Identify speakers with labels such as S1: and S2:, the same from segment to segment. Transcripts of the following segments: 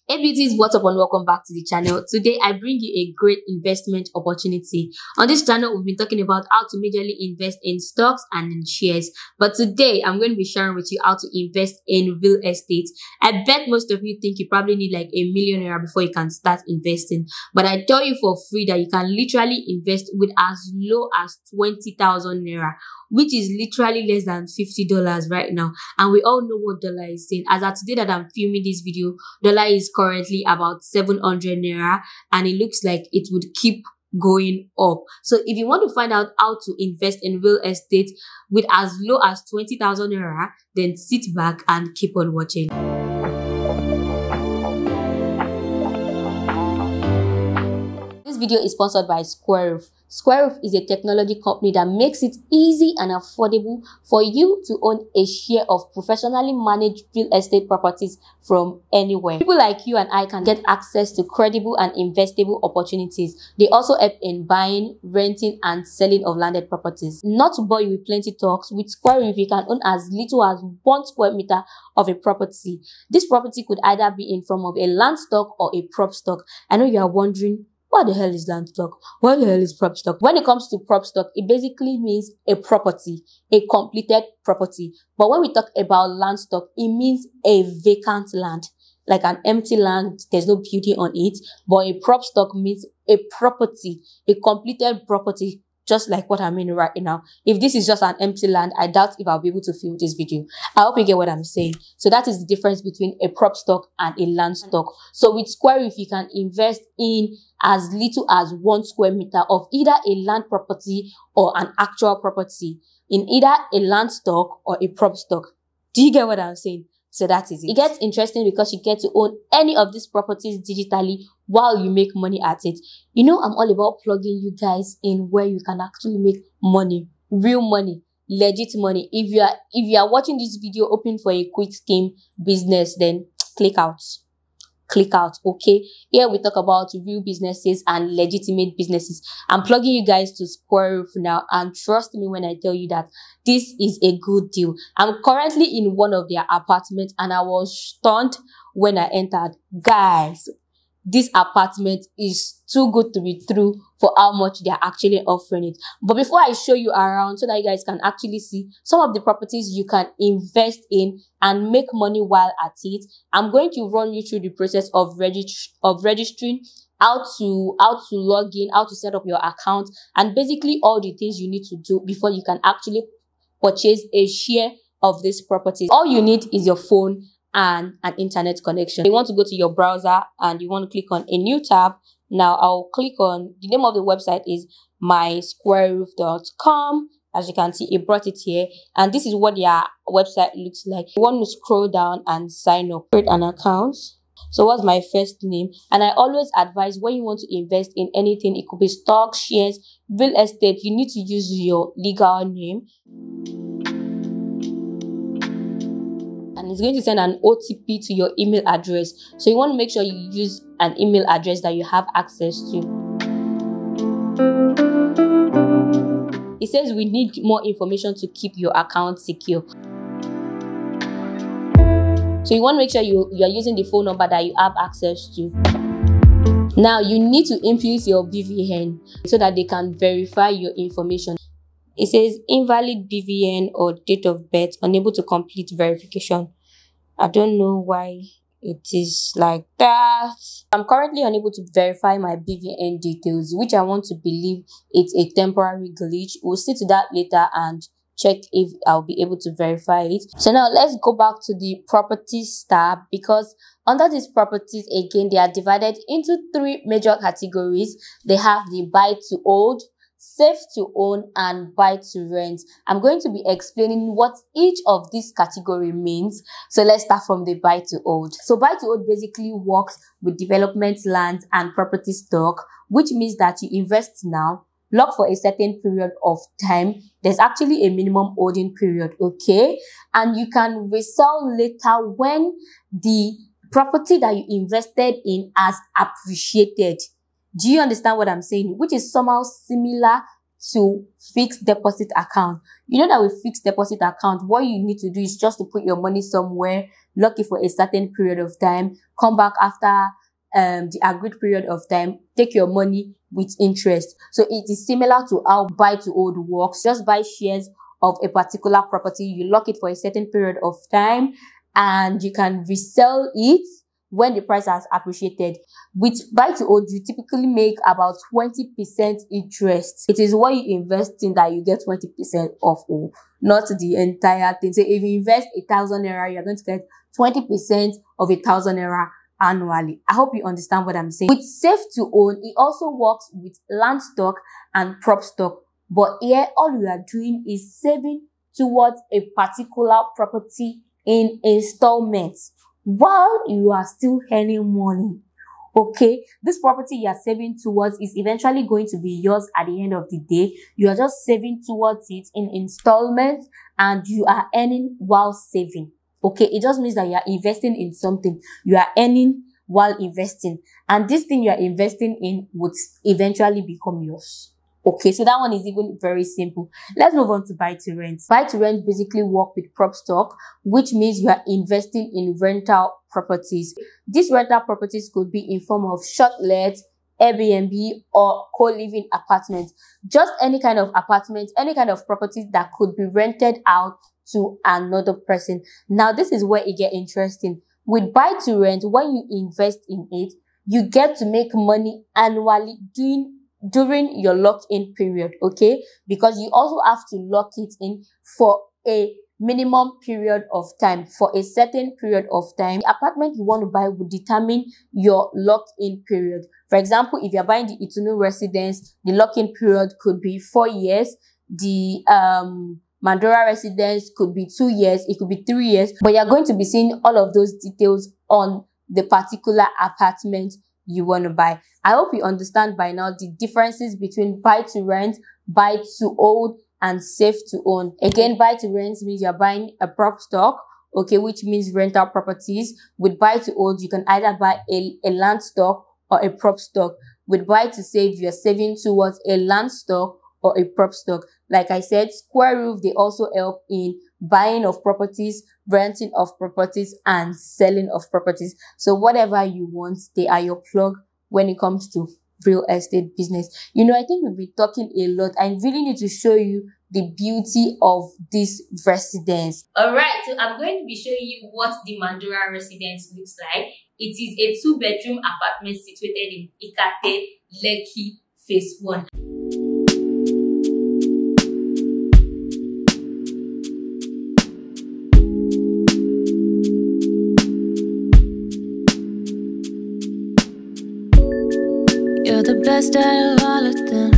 S1: Hey beauties, what's up and welcome back to the channel. Today I bring you a great investment opportunity. On this channel we've been talking about how to majorly invest in stocks and in shares, but today I'm going to be sharing with you how to invest in real estate. I bet most of you think you probably need like £1,000,000 before you can start investing, but I tell you for free that you can literally invest with as low as 20,000 naira, which is literally less than $50 right now. And we all know what dollar is saying. As of today that I'm filming this video, dollar is currently about 700 naira, and it looks like it would keep going up. So if you want to find out how to invest in real estate with as low as 20,000 naira, then sit back and keep on watching. This video is sponsored by Squareroof. Squareroof is a technology company that makes it easy and affordable for you to own a share of professionally managed real estate properties from anywhere. People like you and I can get access to credible and investable opportunities. They also help in buying, renting, and selling of landed properties. Not to bore you with plenty talks, with Squareroof you can own as little as 1 square meter of a property. This property could either be in form of a land stock or a prop stock. I know you are wondering, what the hell is land stock? What the hell is prop stock? When it comes to prop stock, it basically means a property, a completed property. But when we talk about land stock, it means a vacant land, like an empty land, there's no beauty on it. But a prop stock means a property, a completed property, just like what I'm in right now. If this is just an empty land, I doubt if I'll be able to film this video. I hope you get what I'm saying. So that is the difference between a prop stock and a land stock. So with Squareroof, you can invest in as little as 1 square meter of either a land property or an actual property in either a land stock or a prop stock. Do you get what I'm saying? So that is it. It gets interesting because you get to own any of these properties digitally while you make money at it. You know, I'm all about plugging you guys in where you can actually make money, real money, legit money. If you are watching this video hoping for a quick scheme business, then click out. Click out, okay? Here we talk about real businesses and legitimate businesses. I'm plugging you guys to Squareroof now, and trust me when I tell you that this is a good deal. I'm currently in one of their apartments and I was stunned when I entered. Guys, this apartment is too good to be true for how much they're actually offering it. But before I show you around so that you guys can actually see some of the properties you can invest in and make money while at it, I'm going to run you through the process of registering, how to log in, how to set up your account, and basically all the things you need to do before you can actually purchase a share of this property. All you need is your phone and an internet connection. You want to go to your browser and you want to click on a new tab. Now I'll click on, the name of the website is mysquareroof.com. As you can see, it brought it here, and this is what their website looks like. You want to scroll down and sign up, create an account. So what's my first name? And I always advise when you want to invest in anything, it could be stocks, shares, real estate, you need to use your legal name. And it's going to send an OTP to your email address. So you want to make sure you use an email address that you have access to. It says we need more information to keep your account secure. So you want to make sure you are using the phone number that you have access to. Now you need to input your BVN so that they can verify your information. It says invalid BVN or date of birth, unable to complete verification. I don't know why it is like that. I'm currently unable to verify my BVN details, which I want to believe it's a temporary glitch. We'll see to that later and check if I'll be able to verify it. So now let's go back to the properties tab, because under these properties, again, they are divided into 3 major categories. They have the buy to hold, safe to own, and buy to rent. I'm going to be explaining what each of these category means. So let's start from the buy to hold. So buy to hold basically works with development land and property stock, which means that you invest now, lock for a certain period of time. There's actually a minimum holding period, okay? And you can resell later when the property that you invested in has appreciated. Do you understand what I'm saying? Which is somehow similar to fixed deposit account. You know that with fixed deposit account, what you need to do is just to put your money somewhere, lock it for a certain period of time, come back after the agreed period of time, take your money with interest. So it is similar to how buy to hold works. Just buy shares of a particular property, you lock it for a certain period of time, and you can resell it when the price has appreciated. With buy to hold, you typically make about 20% interest. It is what you invest in that you get 20% off, not the entire thing. So if you invest 1,000 naira, you're going to get 20% of 1,000 naira annually. I hope you understand what I'm saying. With safe to own, it also works with land stock and prop stock. But here, all we are doing is saving towards a particular property in installments while you are still earning money. Okay, this property you are saving towards is eventually going to be yours at the end of the day. You are just saving towards it in installments, and you are earning while saving. Okay, it just means that you are investing in something. You are earning while investing, and this thing you are investing in would eventually become yours. Okay, so that one is even very simple. Let's move on to buy to rent. Buy to rent basically work with prop stock, which means you are investing in rental properties. These rental properties could be in form of short-let, Airbnb, or co-living apartments. Just any kind of apartment, any kind of properties that could be rented out to another person. Now, this is where it gets interesting. With buy to rent, when you invest in it, you get to make money annually during your lock-in period, okay? Because you also have to lock it in for a minimum period of time, for a certain period of time. The apartment you want to buy will determine your lock-in period. For example, if you're buying the Itunu residence, the lock-in period could be 4 years. The Mandora residence could be 2 years. It could be 3 years. But you're going to be seeing all of those details on the particular apartment you want to buy. I hope you understand by now the differences between buy to rent, buy to hold, and safe to own. Again, buy to rent means you're buying a prop stock, okay, which means rental properties. With buy to hold, you can either buy a land stock or a prop stock. With buy to save, you're saving towards a land stock or a prop stock. Like I said, Squareroof, they also help in buying of properties, renting of properties, and selling of properties. So whatever you want, they are your plug when it comes to real estate business. You know, I think we've been talking a lot. I really need to show you the beauty of this residence. Alright, so I'm going to be showing you what the Mandora residence looks like. It is a 2-bedroom apartment situated in Ikate, Lekki, Phase 1.
S2: You're the best out of all of them.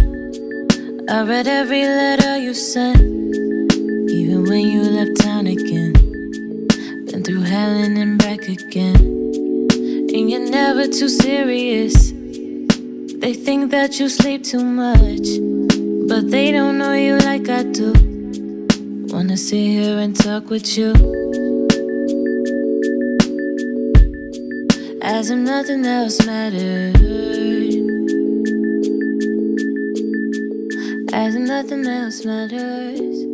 S2: I read every letter you sent, even when you left town again. Been through hell and then back again. And you're never too serious. They think that you sleep too much, but they don't know you like I do. Wanna sit here and talk with you, as if nothing else mattered, as if nothing else matters.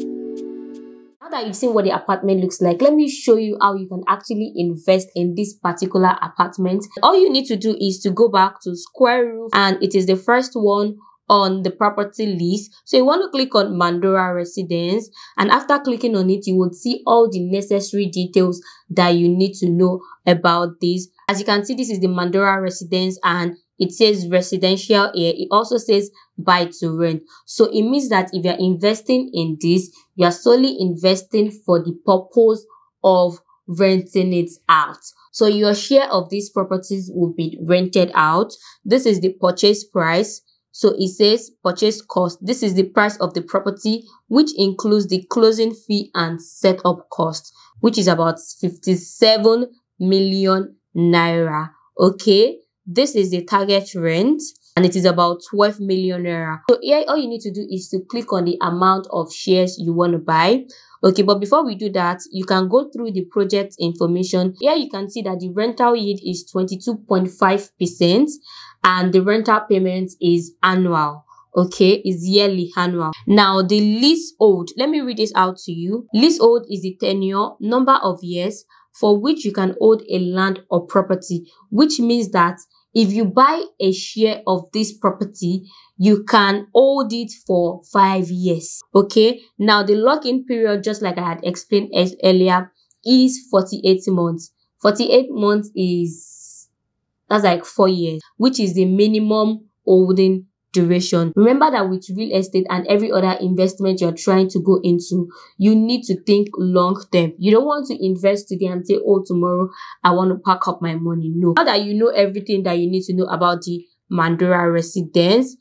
S1: Now that you've seen what the apartment looks like, let me show you how you can actually invest in this particular apartment. All you need to do is to go back to Squareroof, and it is the first one on the property list. So you want to click on Mandora residence, and after clicking on it, you would see all the necessary details that you need to know about this. As you can see, this is the Mandora residence, and it says residential here. It also says buy to rent. So it means that if you're investing in this, you're solely investing for the purpose of renting it out. So your share of these properties will be rented out. This is the purchase price. So it says purchase cost. This is the price of the property, which includes the closing fee and setup cost, which is about 57 million naira. Okay, this is the target rent, and it is about 12 million naira. So here, all you need to do is to click on the amount of shares you want to buy. Okay, but before we do that, you can go through the project information. Here you can see that the rental yield is 22.5%, and the rental payment is annual. Okay, is yearly, annual. Now the leasehold, let me read this out to you. Leasehold is the tenure, number of years for which you can hold a land or property, which means that if you buy a share of this property, you can hold it for 5 years. Okay, now the lock-in period, just like I had explained earlier, is 48 months. 48 months that's like 4 years, which is the minimum holding duration. Remember that with real estate and every other investment you're trying to go into, you need to think long term. You don't want to invest today and say, oh, tomorrow I want to pack up my money. No. Now that you know everything that you need to know about the Mandora residence,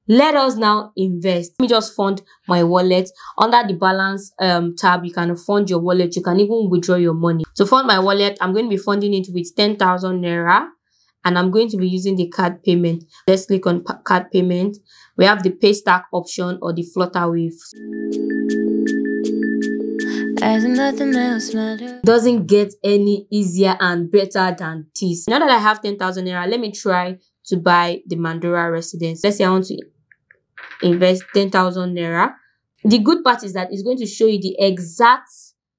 S1: let us now invest. Let me just fund my wallet. Under the balance tab, you can fund your wallet. You can even withdraw your money. To fund my wallet, I'm going to be funding it with 10,000 naira. And I'm going to be using the card payment. Let's click on card payment. We have the pay stack option or the Flutterwave.
S2: As nothing else matters.
S1: Doesn't get any easier and better than this. Now that I have 10,000 naira, let me try to buy the Mandora residence. Let's say I want to invest 10,000 naira. The good part is that it's going to show you the exact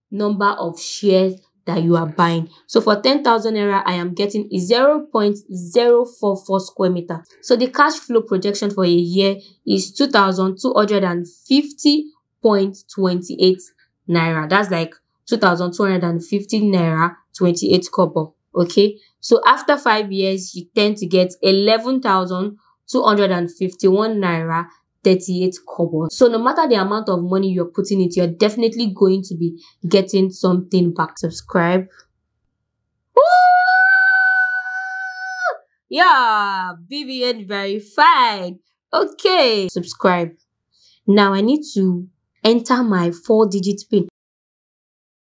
S1: number of shares that you are buying. So for 10,000 naira, I am getting 0.044 square meter. So the cash flow projection for a year is 2,250.28 naira. That's like 2,250 naira 28 kobo. Okay. So after 5 years, you tend to get 11,251 naira 38 kobo. So no matter the amount of money you're putting it, you're definitely going to be getting something back. Subscribe. Woo! Yeah, BVN verified. Okay, subscribe. Now I need to enter my 4-digit PIN.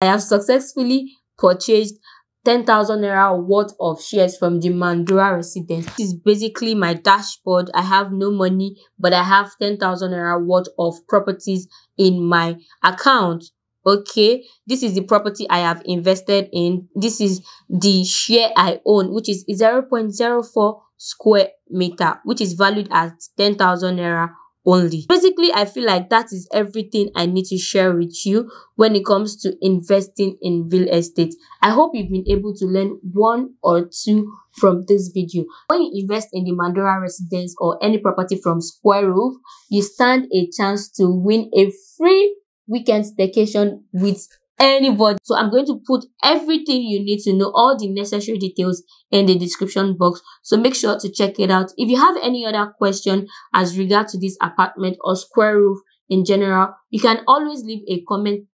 S1: I have successfully purchased 10,000 naira worth of shares from the Mandora residence. This is basically my dashboard. I have no money, but I have 10,000 naira worth of properties in my account. Okay, this is the property I have invested in. This is the share I own, which is 0.04 square meter, which is valued at 10,000 naira only. Basically, I feel like that is everything I need to share with you when it comes to investing in real estate. I hope you've been able to learn one or two from this video. When you invest in the Mandora residence or any property from Squareroof, you stand a chance to win a free weekend staycation with anybody. So I'm going to put everything you need to know, all the necessary details in the description box. So make sure to check it out. If you have any other question as regard to this apartment or Squareroof in general, you can always leave a comment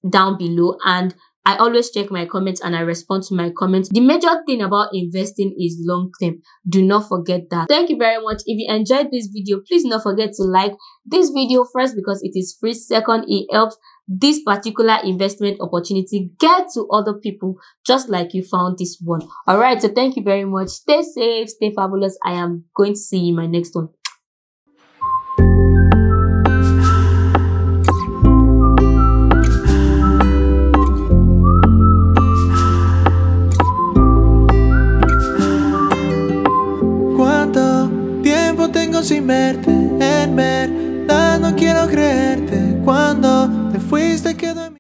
S1: down below, and I always check my comments and I respond to my comments. The major thing about investing is long term. Do not forget that. Thank you very much. If you enjoyed this video, please do not forget to like this video first because it is free. Second, it helps this particular investment opportunity get to other people just like you found this one. All right, so thank you very much. Stay safe, stay fabulous. I am going to see you in my next one.
S3: ¿Cuánto tiempo tengo sin verte? En verdad no quiero creerte. Cuando te fuiste quedó